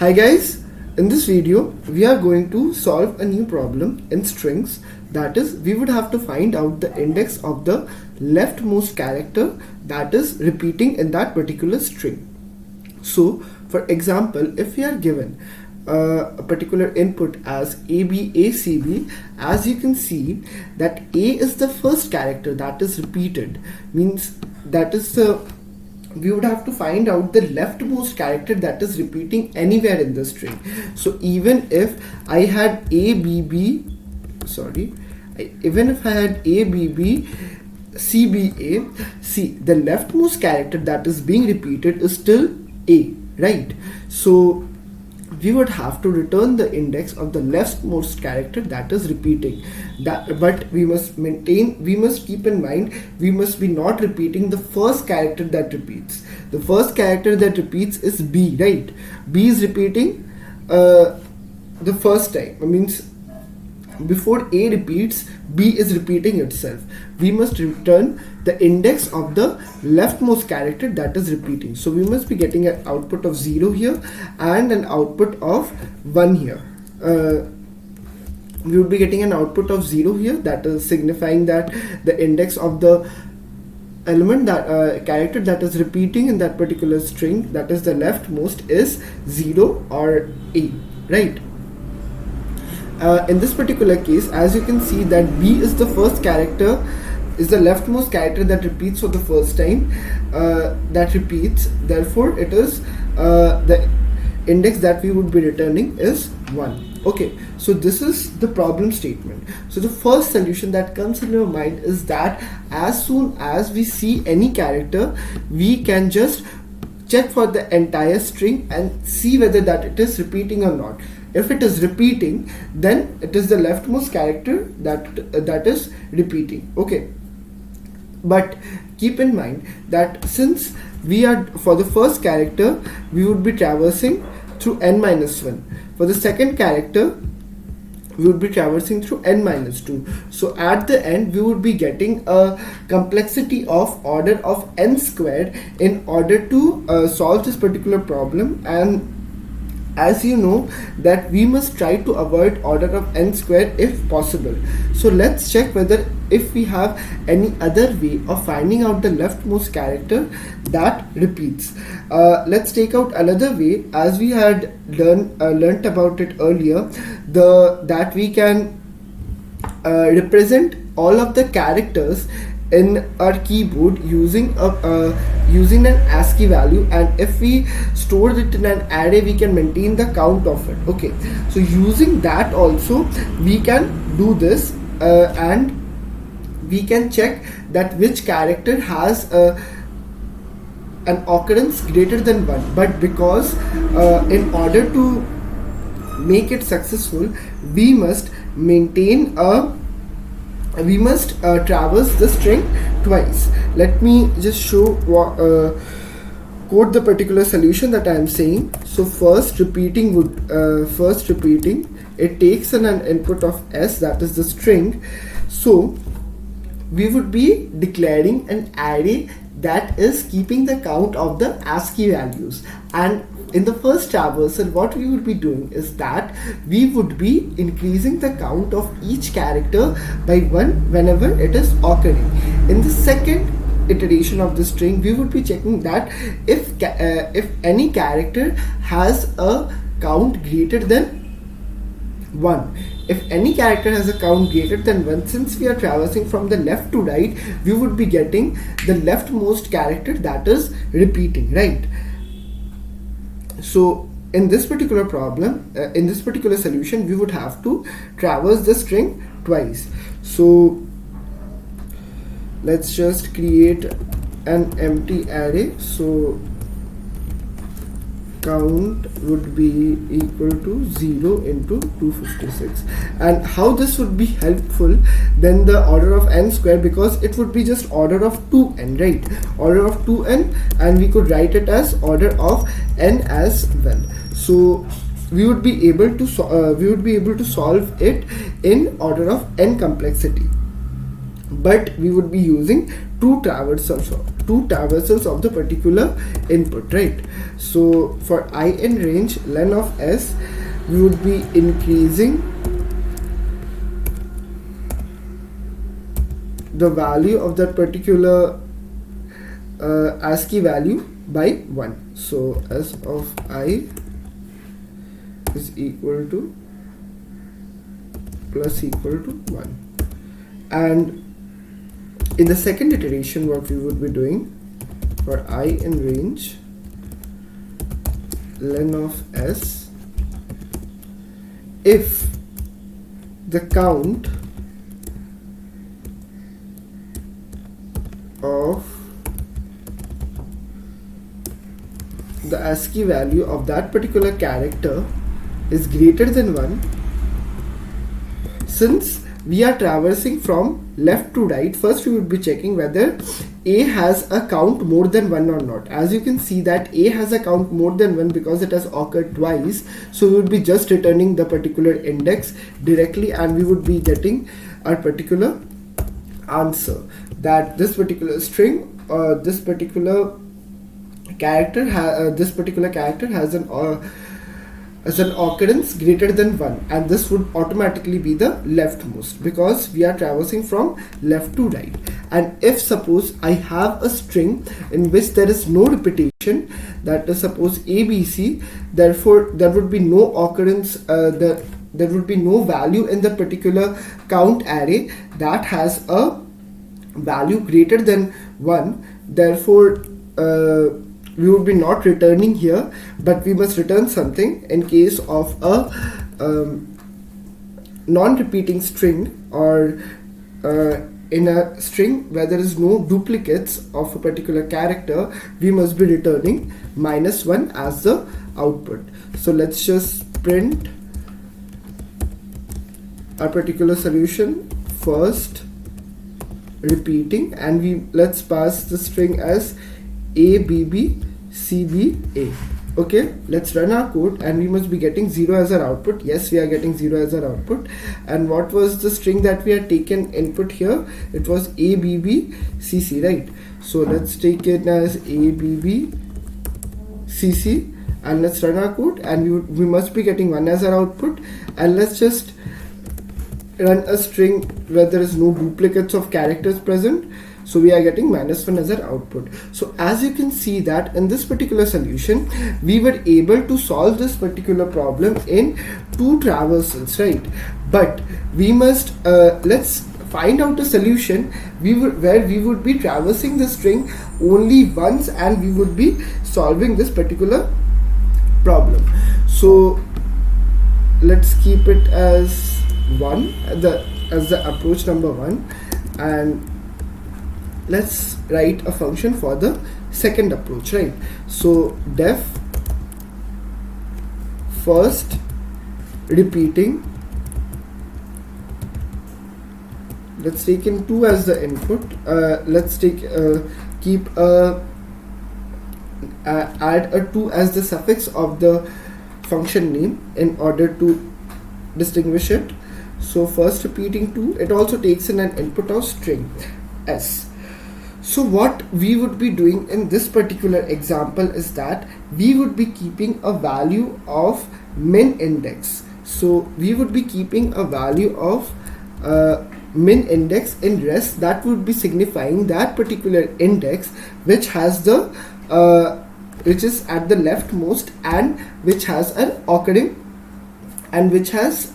Hi guys, in this video we are going to solve a new problem in strings. That is, we would have to find out the index of the leftmost character that is repeating in that particular string. So for example, if we are given a particular input as ABACB, as you can see that A is the first character that is repeated, means that is we would have to find out the leftmost character that is repeating anywhere in the string. So even if I had even if I had ABB CBA, see, the leftmost character that is being repeated is still A, right? So we would have to return the index of the leftmost character that is repeating that, but we must keep in mind, we must be not repeating the first character that repeats. The first character that repeats is B, right? B is repeating the first time. It means before A repeats, B is repeating itself. We must return the index of the leftmost character that is repeating. So we must be getting an output of 0 here and an output of 1 here. We would be getting an output of 0 here, that is signifying that the index of the element that character that is repeating in that particular string, that is the leftmost, is 0 or A, right? In this particular case, as you can see that B is the first character, is the leftmost character that repeats for the first time, that repeats, therefore it is the index that we would be returning is 1. Okay, so this is the problem statement. So the first solution that comes in your mind is that as soon as we see any character, we can just check for the entire string and see whether that it is repeating or not. If it is repeating, then it is the leftmost character that is repeating. Okay, but keep in mind that since we are, for the first character we would be traversing through n-1. For the second character we would be traversing through n-2. So at the end we would be getting a complexity of order of n squared in order to solve this particular problem. And as you know that we must try to avoid order of n squared if possible. So let's check whether if we have any other way of finding out the leftmost character that repeats. Let's take out another way, as we had learnt about it earlier, that we can represent all of the characters in our keyboard using an ASCII value, and if we store it in an array we can maintain the count of it. Okay, so using that also we can do this, and we can check that which character has an occurrence greater than 1. But because in order to make it successful, we must traverse the string twice. Let me just show code the particular solution that I am saying. So first repeating, it takes an input of s, that is the string. So we would be declaring an array that is keeping the count of the ASCII values, and in the first traversal what we would be doing is that we would be increasing the count of each character by 1 whenever it is occurring. In the second iteration of the string we would be checking that if any character has a count greater than 1. If any character has a count greater than 1, since we are traversing from the left to right, we would be getting the leftmost character that is repeating, right? So in this particular problem, in this particular solution, we would have to traverse the string twice. So let's just create an empty array. So count would be equal to 0 into 256. And how this would be helpful than the order of n square, because it would be just order of 2n, right? Order of 2n, and we could write it as order of n as well. So we would be able to solve it in order of n complexity, but we would be using two traversals two traversals of the particular input, right? So for I in range len of s, we would be increasing the value of that particular ASCII value by 1. So s of I is equal to plus equal to 1. And in the second iteration, what we would be doing for I in range len of s, if the count of the ASCII value of that particular character is greater than 1, since we are traversing from left to right, first we would be checking whether A has a count more than 1 or not. As you can see that A has a count more than 1 because it has occurred twice, so we would be just returning the particular index directly, and we would be getting our particular answer that this particular string or this particular character has an occurrence greater than 1, and this would automatically be the leftmost because we are traversing from left to right. And if suppose I have a string in which there is no repetition, that is suppose ABC, therefore there would be no occurrence, there would be no value in the particular count array that has a value greater than 1, therefore we would be not returning here, but we must return something in case of a non-repeating string, or in a string where there is no duplicates of a particular character, we must be returning -1 as the output. So let's just print our particular solution first repeating, and let's pass the string as ABBCBA. Okay, let's run our code, and we must be getting 0 as our output. Yes, we are getting 0 as our output. And what was the string that we had taken input here? It was ABBCC, right? So let's take it as ABBCC, and let's run our code, and we must be getting 1 as our output. And let's just run a string where there is no duplicates of characters present, so we are getting -1 as our output. So as you can see that in this particular solution, we were able to solve this particular problem in 2 traversals, right? But we must let's find out a solution where we would be traversing the string only once, and we would be solving this particular problem. So let's keep it as 1 as the approach number 1, and let's write a function for the second approach, right? So def first repeating, let's take in 2 as the input, let's take add a 2 as the suffix of the function name in order to distinguish it. So first repeating 2, it also takes in an input of string s. So what we would be doing in this particular example is that we would be keeping a value of min index. So we would be keeping a value of min index in rest, that would be signifying that particular index which has the which is at the leftmost and which has an occurring and which has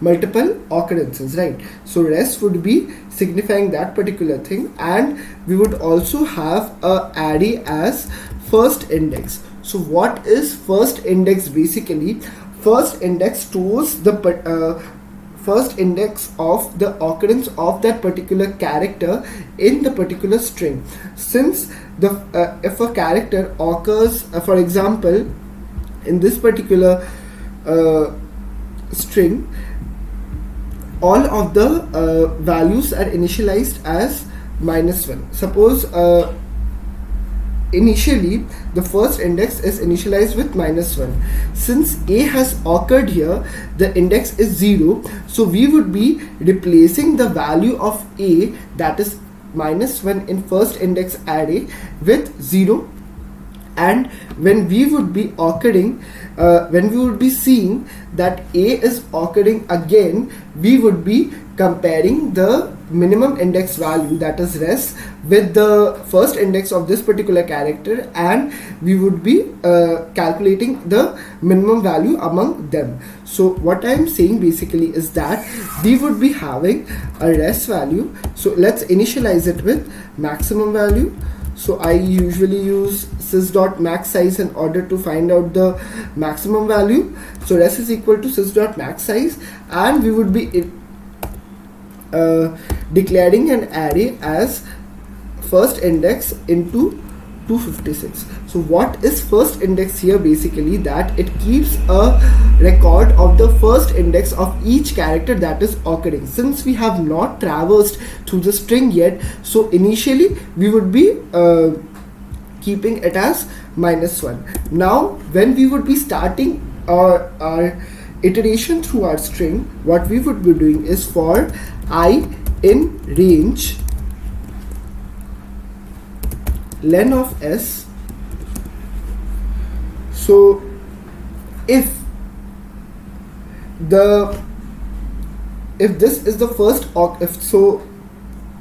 multiple occurrences, right? So rest would be signifying that particular thing, and we would also have a array as first index. So what is first index? Basically, first index stores the first index of the occurrence of that particular character in the particular string. Since the if a character occurs, for example, in this particular string, all of the values are initialized as -1. Suppose initially the first index is initialized with -1. Since A has occurred here, the index is 0, so we would be replacing the value of A, that is -1 in first index array with 0, and when we would be occurring when we would be seeing that A is occurring again, we would be comparing the minimum index value, that is res, with the first index of this particular character, and we would be calculating the minimum value among them. So what I am saying basically is that we would be having a res value. So let's initialize it with maximum value. So I usually use sys.maxSize in order to find out the maximum value. So res is equal to sys.maxSize, and we would be declaring an array as first index into 256. So what is first index here? Basically that it keeps a record of the first index of each character that is occurring. Since we have not traversed through the string yet, so initially we would be keeping it as -1. Now when we would be starting our iteration through our string, what we would be doing is for I in range len of s. So if this is the first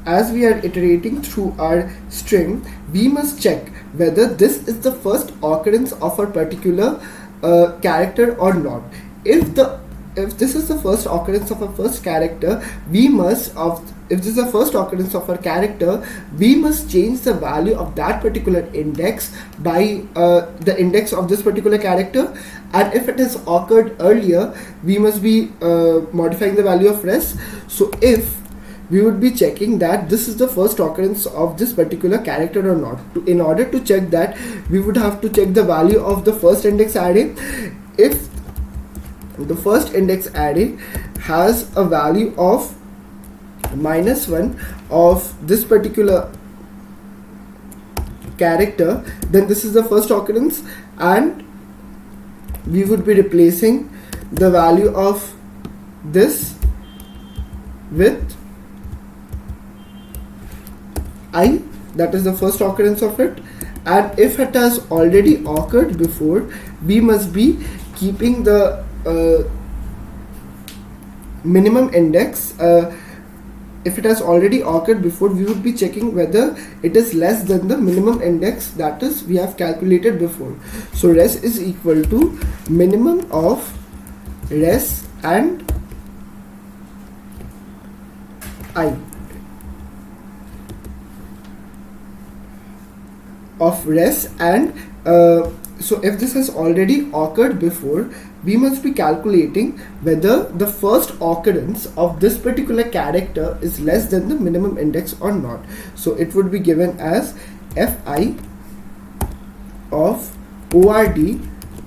as we are iterating through our string, we must check whether this is the first occurrence of a particular character or not. If this is the first occurrence of a first character, if this is the first occurrence of our character, we must change the value of that particular index by the index of this particular character. And if it has occurred earlier, we must be modifying the value of res. So if we would be checking that this is the first occurrence of this particular character or not. In order to check that, we would have to check the value of the first index array. If the first index array has a value of -1 of this particular character, then this is the first occurrence, and we would be replacing the value of this with I, that is the first occurrence of it. And if it has already occurred before, we must be keeping the minimum index. If it has already occurred before, we would be checking whether it is less than the minimum index that is we have calculated before. So res is equal to minimum of res and I of res, and so if this has already occurred before, we must be calculating whether the first occurrence of this particular character is less than the minimum index or not. So it would be given as fi of ord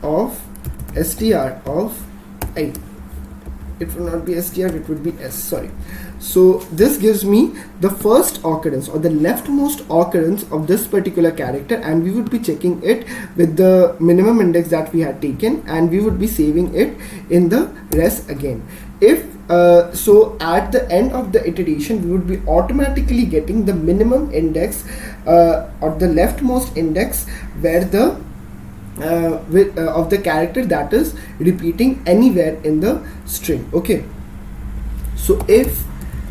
of str of I. It will not be str, it would be s, sorry. So this gives me the first occurrence or the leftmost occurrence of this particular character, and we would be checking it with the minimum index that we had taken, and we would be saving it in the res again. If so at the end of the iteration, we would be automatically getting the minimum index or the leftmost index where the of the character that is repeating anywhere in the string. Okay, so if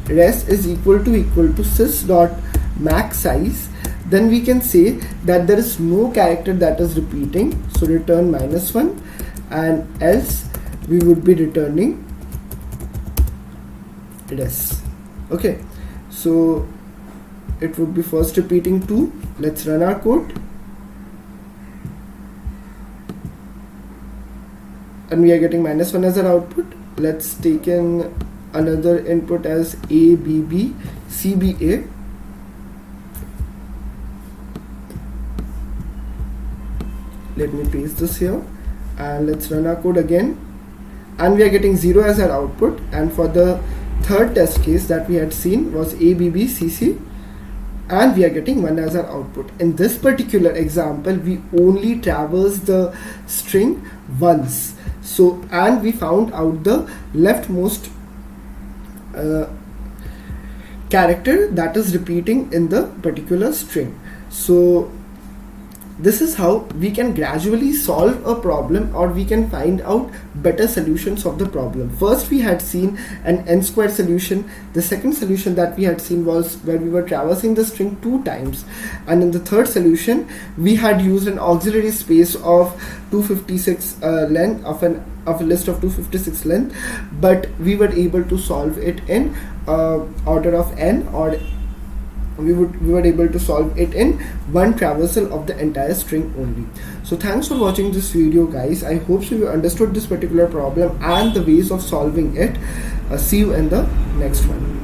res is equal to sys.maxSize, then we can say that there is no character that is repeating, so return -1, and else we would be returning res. Okay, so it would be first repeating 2. Let's run our code, and we are getting -1 as our output. Let's take in another input as ABB CBA. Let me paste this here, and let's run our code again, and we are getting 0 as our output. And for the third test case that we had seen was ABB CC, and we are getting 1 as our output. In this particular example, we only traverse the string once. So, and we found out the leftmost character that is repeating in the particular string. So this is how we can gradually solve a problem, or we can find out better solutions of the problem. First we had seen an n squared solution. The second solution that we had seen was where we were traversing the string 2 times, and in the third solution we had used an auxiliary space of 256 length of a list of 256 length, but we were able to solve it in order of n, or we were able to solve it in one traversal of the entire string only. So thanks for watching this video, guys. I hope so you understood this particular problem and the ways of solving it. See you in the next one.